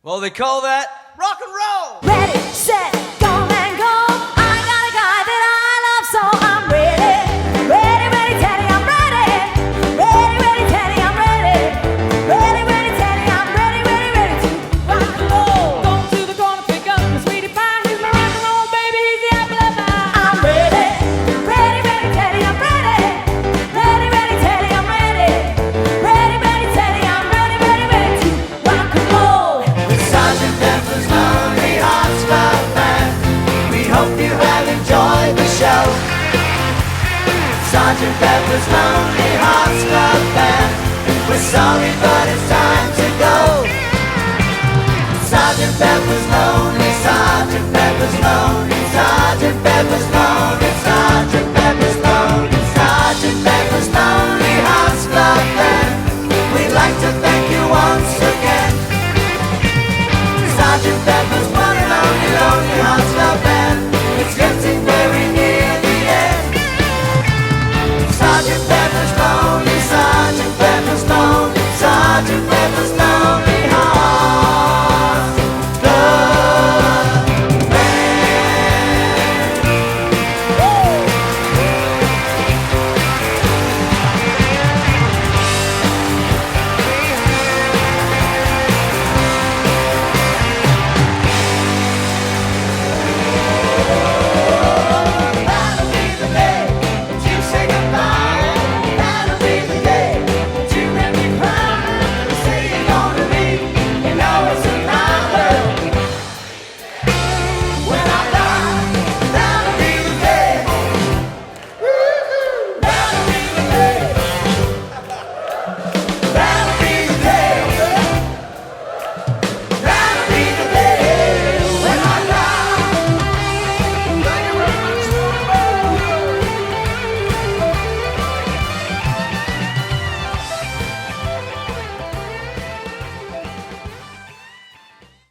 Well, they call that rock and roll. Ready, set, go and go. I got a guy that I love, so I'm ready. Ready, ready, Teddy, I'm ready. Ready, ready, Teddy, I'm ready. Ready, ready, Teddy, I'm ready, ready, ready to rock and roll. Going to the corner, pick up my sweetie pie. He's my rock and roll baby, he's the apple of my eye. I'm ready. Ready, ready, Teddy, I'm ready. Ready, ready, Teddy, I'm ready. Ready, ready, Teddy, I'm ready, ready, ready to rock and roll. Sergeant Pepper's Lonely Hearts Club Band. We hope you have enjoyed the show. Sergeant Pepper's Lonely Hearts Club Band. We're sorry, but it's time to go. Sergeant Pepper's Lonely, Sergeant Pepper's Lonely, Sergeant Pepper's Lonely, Sergeant Pepper's Lonely, Sergeant Pepper's Lonely Hearts Club Band. We'd like to thank you once again. Sergeant Pepper's one and only Lonely Hearts